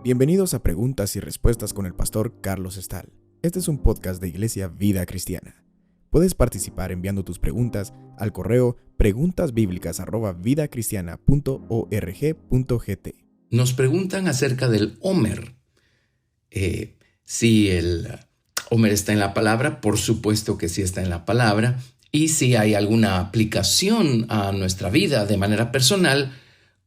Bienvenidos a Preguntas y Respuestas con el pastor Carlos Estal. Este es un podcast de Iglesia Vida Cristiana. Puedes participar enviando tus preguntas al correo preguntasbiblicas@vidacristiana.org.gt. Nos preguntan acerca del Homer. Si el Homer está en la palabra, por supuesto que sí está en la palabra. Y si hay alguna aplicación a nuestra vida de manera personal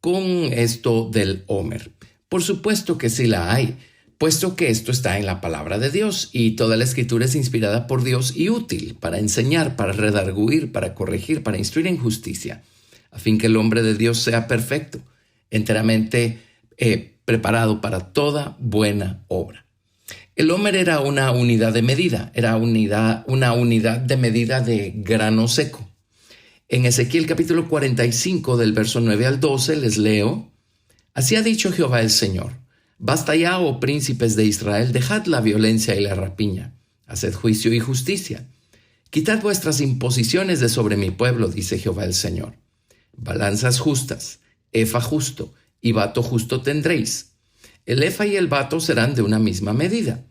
con esto del Homer. Por supuesto que sí la hay, puesto que esto está en la palabra de Dios y toda la escritura es inspirada por Dios y útil para enseñar, para redarguir, para corregir, para instruir en justicia, a fin que el hombre de Dios sea perfecto, enteramente preparado para toda buena obra. El Homer era una unidad de medida, una unidad de medida de grano seco. En Ezequiel capítulo 45 del verso 9 al 12 les leo: Así ha dicho Jehová el Señor: Basta ya, oh príncipes de Israel, dejad la violencia y la rapiña, haced juicio y justicia. Quitad vuestras imposiciones de sobre mi pueblo, dice Jehová el Señor. Balanzas justas, efa justo y bato justo tendréis. El efa y el bato serán de una misma medida.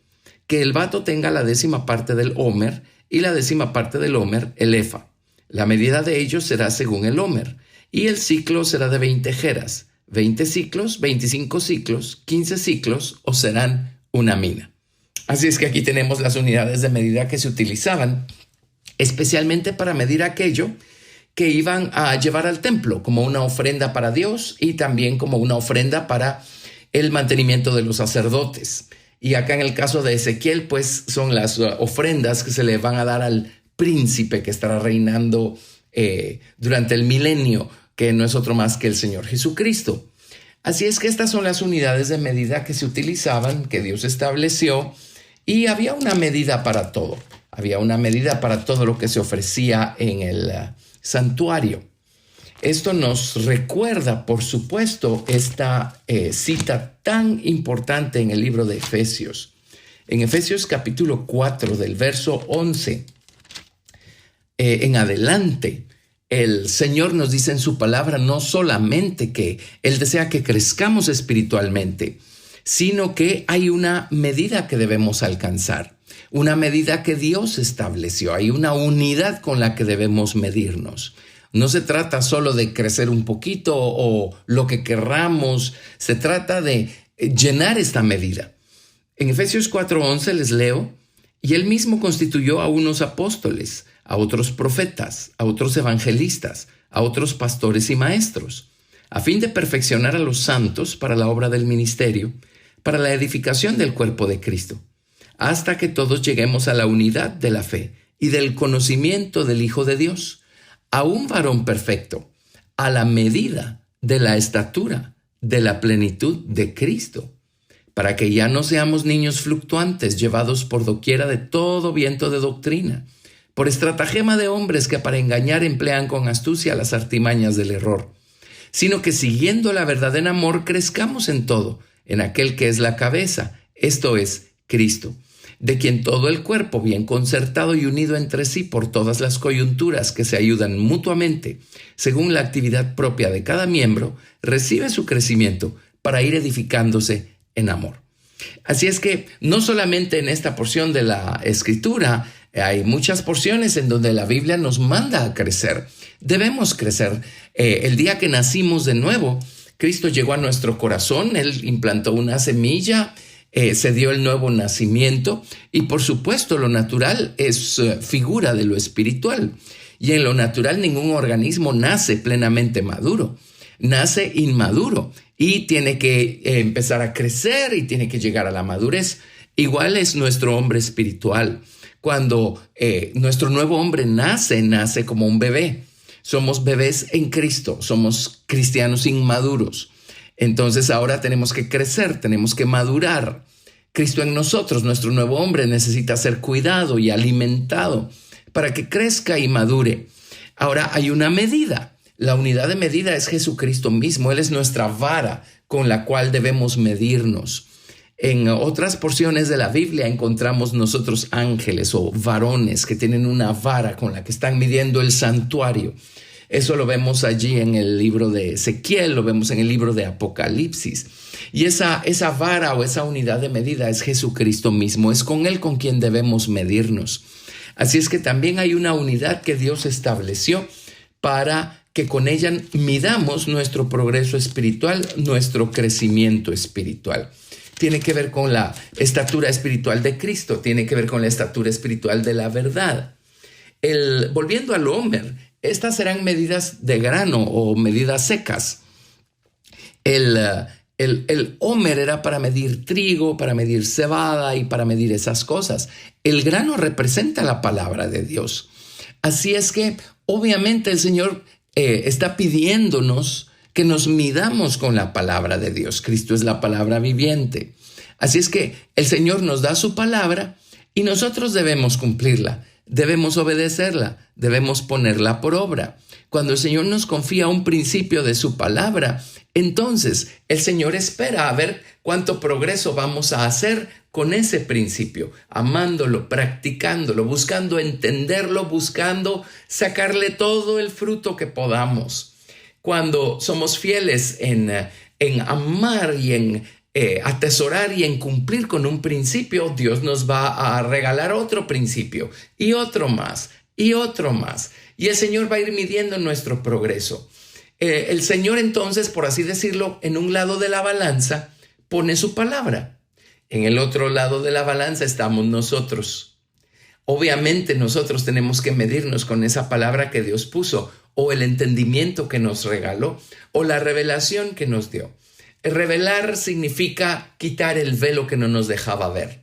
Que el bato tenga la 10ª parte del Homer y la 10ª parte del Homer el efa. La medida de ellos será según el Homer, y el ciclo será de 20 geras. 20 ciclos, 25 ciclos, 15 ciclos o serán una mina. Así es que aquí tenemos las unidades de medida que se utilizaban especialmente para medir aquello que iban a llevar al templo como una ofrenda para Dios y también como una ofrenda para el mantenimiento de los sacerdotes. Y acá en el caso de Ezequiel, pues son las ofrendas que se le van a dar al príncipe que estará reinando durante el milenio, que no es otro más que el Señor Jesucristo. Así es que estas son las unidades de medida que se utilizaban, que Dios estableció, y había una medida para todo. Había una medida para todo lo que se ofrecía en el santuario. Esto nos recuerda, por supuesto, esta cita tan importante en el libro de Efesios. En Efesios capítulo 4, del verso 11 en adelante, el Señor nos dice en su palabra no solamente que Él desea que crezcamos espiritualmente, sino que hay una medida que debemos alcanzar, una medida que Dios estableció, hay una unidad con la que debemos medirnos. No se trata solo de crecer un poquito o lo que querramos, se trata de llenar esta medida. En Efesios 4:11 les leo: Y Él mismo constituyó a unos apóstoles, a otros profetas, a otros evangelistas, a otros pastores y maestros, a fin de perfeccionar a los santos para la obra del ministerio, para la edificación del cuerpo de Cristo, hasta que todos lleguemos a la unidad de la fe y del conocimiento del Hijo de Dios, a un varón perfecto, a la medida de la estatura de la plenitud de Cristo, para que ya no seamos niños fluctuantes, llevados por doquiera de todo viento de doctrina, por estratagema de hombres que para engañar emplean con astucia las artimañas del error, sino que siguiendo la verdad en amor crezcamos en todo, en aquel que es la cabeza, esto es, Cristo, de quien todo el cuerpo, bien concertado y unido entre sí por todas las coyunturas que se ayudan mutuamente, según la actividad propia de cada miembro, recibe su crecimiento para ir edificándose en amor. Así es que no solamente en esta porción de la Escritura, hay muchas porciones en donde la Biblia nos manda a crecer. Debemos crecer. El día que nacimos de nuevo, Cristo llegó a nuestro corazón, Él implantó una semilla, se dio el nuevo nacimiento y por supuesto lo natural es figura de lo espiritual. Y en lo natural ningún organismo nace plenamente maduro, nace inmaduro y tiene que empezar a crecer y tiene que llegar a la madurez. Igual es nuestro hombre espiritual. Cuando nuestro nuevo hombre nace como un bebé. Somos bebés en Cristo, somos cristianos inmaduros. Entonces ahora tenemos que crecer, tenemos que madurar. Cristo en nosotros, nuestro nuevo hombre, necesita ser cuidado y alimentado para que crezca y madure. Ahora hay una medida. La unidad de medida es Jesucristo mismo. Él es nuestra vara con la cual debemos medirnos. En otras porciones de la Biblia encontramos nosotros ángeles o varones que tienen una vara con la que están midiendo el santuario. Eso lo vemos allí en el libro de Ezequiel, lo vemos en el libro de Apocalipsis. Y esa vara o esa unidad de medida es Jesucristo mismo, es con Él con quien debemos medirnos. Así es que también hay una unidad que Dios estableció para que con ella midamos nuestro progreso espiritual, nuestro crecimiento espiritual. Tiene que ver con la estatura espiritual de Cristo, tiene que ver con la estatura espiritual de la verdad. Volviendo al Homer, estas serán medidas de grano o medidas secas. El Homer era para medir trigo, para medir cebada y para medir esas cosas. El grano representa la palabra de Dios. Así es que obviamente el Señor está pidiéndonos que nos midamos con la palabra de Dios. Cristo es la palabra viviente. Así es que el Señor nos da su palabra y nosotros debemos cumplirla, debemos obedecerla, debemos ponerla por obra. Cuando el Señor nos confía un principio de su palabra, entonces el Señor espera a ver cuánto progreso vamos a hacer con ese principio, amándolo, practicándolo, buscando entenderlo, buscando sacarle todo el fruto que podamos. Cuando somos fieles en amar y en atesorar y en cumplir con un principio, Dios nos va a regalar otro principio y otro más y otro más. Y el Señor va a ir midiendo nuestro progreso. El Señor entonces, por así decirlo, en un lado de la balanza pone su palabra. En el otro lado de la balanza estamos nosotros. Obviamente nosotros tenemos que medirnos con esa palabra que Dios puso, o el entendimiento que nos regaló, o la revelación que nos dio. Revelar significa quitar el velo que no nos dejaba ver.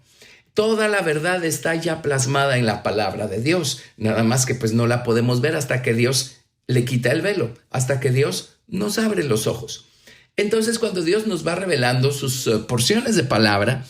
Toda la verdad está ya plasmada en la palabra de Dios, nada más que pues no la podemos ver hasta que Dios le quita el velo, hasta que Dios nos abre los ojos. Entonces, cuando Dios nos va revelando sus porciones de palabra,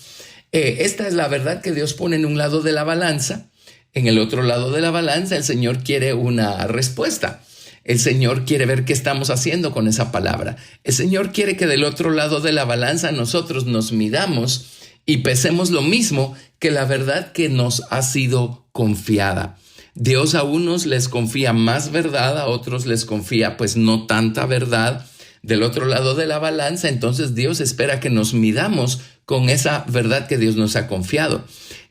esta es la verdad que Dios pone en un lado de la balanza. En el otro lado de la balanza, el Señor quiere una respuesta. El Señor quiere ver qué estamos haciendo con esa palabra. El Señor quiere que del otro lado de la balanza nosotros nos midamos y pesemos lo mismo que la verdad que nos ha sido confiada. Dios a unos les confía más verdad, a otros les confía pues no tanta verdad. Del otro lado de la balanza, entonces Dios espera que nos midamos con esa verdad que Dios nos ha confiado.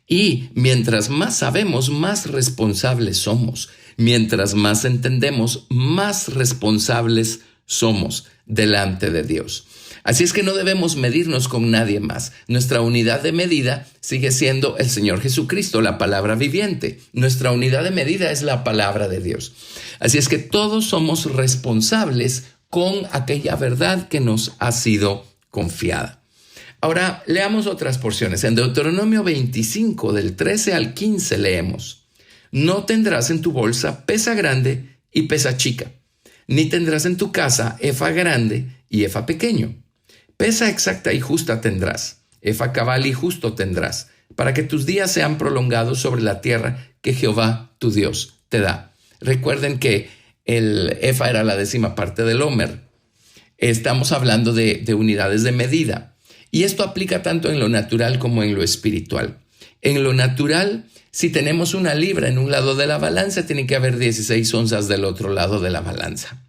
Y mientras más sabemos, más responsables somos. Mientras más entendemos, más responsables somos delante de Dios. Así es que no debemos medirnos con nadie más. Nuestra unidad de medida sigue siendo el Señor Jesucristo, la palabra viviente. Nuestra unidad de medida es la palabra de Dios. Así es que todos somos responsables con aquella verdad que nos ha sido confiada. Ahora, leamos otras porciones. En Deuteronomio 25, del 13 al 15, leemos: No tendrás en tu bolsa pesa grande y pesa chica, ni tendrás en tu casa efa grande y efa pequeño. Pesa exacta y justa tendrás, efa cabal y justo tendrás, para que tus días sean prolongados sobre la tierra que Jehová tu Dios te da. Recuerden que el efa era la 10ª parte del Homer. Estamos hablando de unidades de medida. Y esto aplica tanto en lo natural como en lo espiritual. En lo natural, si tenemos una libra en un lado de la balanza, tiene que haber 16 onzas del otro lado de la balanza.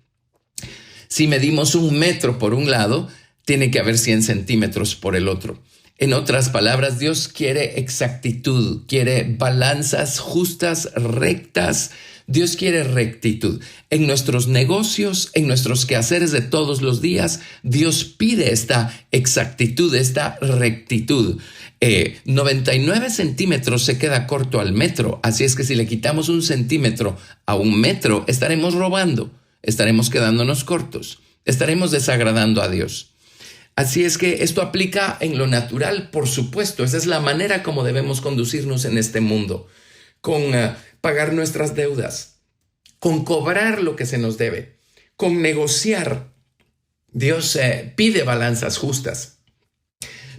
Si medimos 1 metro por un lado, tiene que haber 100 centímetros por el otro. En otras palabras, Dios quiere exactitud, quiere balanzas justas, rectas. Dios quiere rectitud. En nuestros negocios, en nuestros quehaceres de todos los días, Dios pide esta exactitud, esta rectitud. 99 centímetros se queda corto al metro, así es que si le quitamos 1 centímetro a 1 metro, estaremos robando, estaremos quedándonos cortos, estaremos desagradando a Dios. Así es que esto aplica en lo natural, por supuesto. Esa es la manera como debemos conducirnos en este mundo, con pagar nuestras deudas, con cobrar lo que se nos debe, con negociar. Dios pide balanzas justas.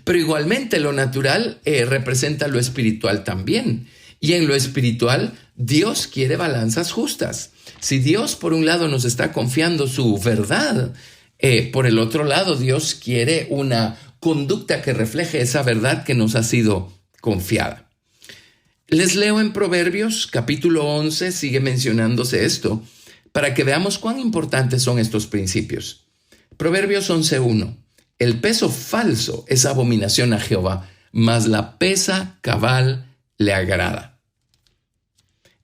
Pero igualmente lo natural representa lo espiritual también. Y en lo espiritual, Dios quiere balanzas justas. Si Dios por un lado nos está confiando su verdad, por el otro lado, Dios quiere una conducta que refleje esa verdad que nos ha sido confiada. Les leo en Proverbios, capítulo 11, sigue mencionándose esto, para que veamos cuán importantes son estos principios. Proverbios 11:1. El peso falso es abominación a Jehová, mas la pesa cabal le agrada.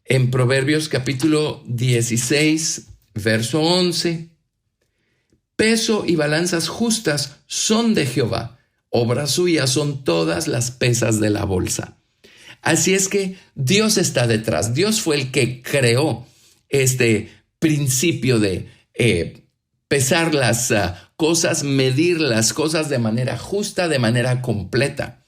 En Proverbios capítulo 16, verso 11. Peso y balanzas justas son de Jehová, obra suya son todas las pesas de la bolsa. Así es que Dios está detrás. Dios fue el que creó este principio de pesar las cosas, medir las cosas de manera justa, de manera completa.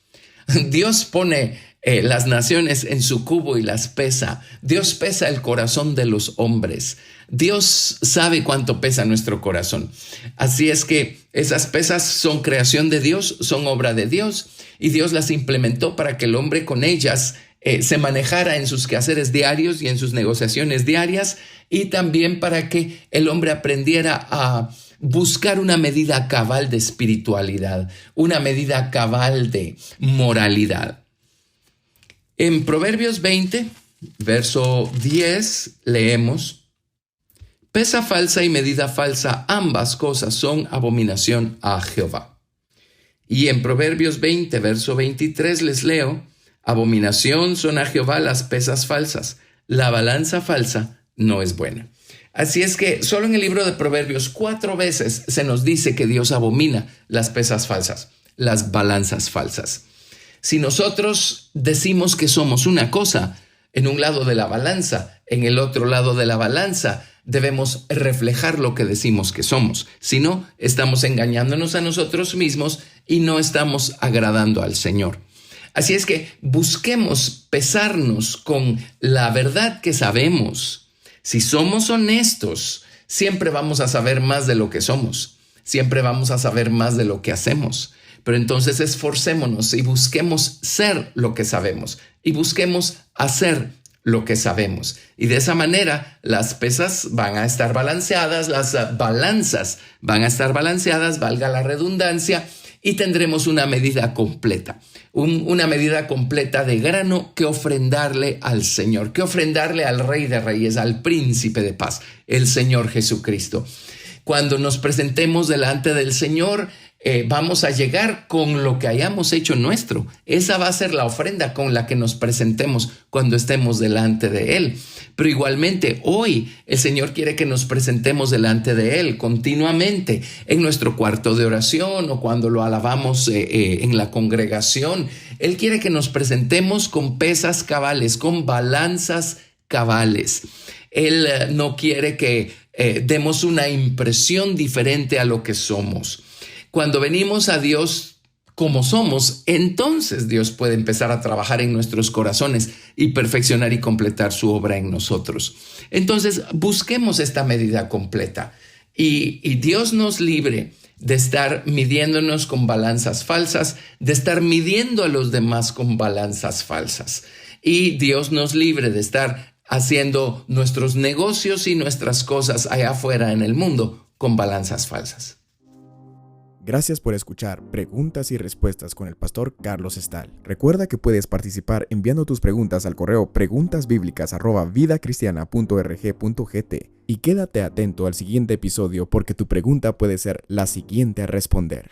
Dios pone las naciones en su cubo y las pesa. Dios pesa el corazón de los hombres. Dios sabe cuánto pesa nuestro corazón. Así es que esas pesas son creación de Dios, son obra de Dios, y Dios las implementó para que el hombre con ellas se manejara en sus quehaceres diarios y en sus negociaciones diarias, y también para que el hombre aprendiera a buscar una medida cabal de espiritualidad, una medida cabal de moralidad. En Proverbios 20, verso 10, leemos: pesa falsa y medida falsa, ambas cosas son abominación a Jehová. Y en Proverbios 20, verso 23 les leo: abominación son a Jehová las pesas falsas, la balanza falsa no es buena. Así es que solo en el libro de Proverbios 4 veces se nos dice que Dios abomina las pesas falsas, las balanzas falsas. Si nosotros decimos que somos una cosa en un lado de la balanza, en el otro lado de la balanza debemos reflejar lo que decimos que somos. Si no, estamos engañándonos a nosotros mismos y no estamos agradando al Señor. Así es que busquemos pesarnos con la verdad que sabemos. Si somos honestos, siempre vamos a saber más de lo que somos. Siempre vamos a saber más de lo que hacemos. Pero entonces esforcémonos y busquemos ser lo que sabemos y busquemos hacer lo que sabemos. Y de esa manera las pesas van a estar balanceadas, las balanzas van a estar balanceadas, valga la redundancia, y tendremos una medida completa. Una medida completa de grano que ofrendarle al Señor, que ofrendarle al Rey de Reyes, al Príncipe de Paz, el Señor Jesucristo. Cuando nos presentemos delante del Señor, vamos a llegar con lo que hayamos hecho nuestro. Esa va a ser la ofrenda con la que nos presentemos cuando estemos delante de Él. Pero igualmente hoy el Señor quiere que nos presentemos delante de Él continuamente en nuestro cuarto de oración o cuando lo alabamos en la congregación. Él quiere que nos presentemos con pesas cabales, con balanzas cabales. Él no quiere que demos una impresión diferente a lo que somos. Cuando venimos a Dios como somos, entonces Dios puede empezar a trabajar en nuestros corazones y perfeccionar y completar su obra en nosotros. Entonces, busquemos esta medida completa y Dios nos libre de estar midiéndonos con balanzas falsas, de estar midiendo a los demás con balanzas falsas. Y Dios nos libre de estar haciendo nuestros negocios y nuestras cosas allá afuera en el mundo con balanzas falsas. Gracias por escuchar Preguntas y Respuestas con el pastor Carlos Estal. Recuerda que puedes participar enviando tus preguntas al correo preguntasbiblicas@vidacristiana.org.gt y quédate atento al siguiente episodio porque tu pregunta puede ser la siguiente a responder.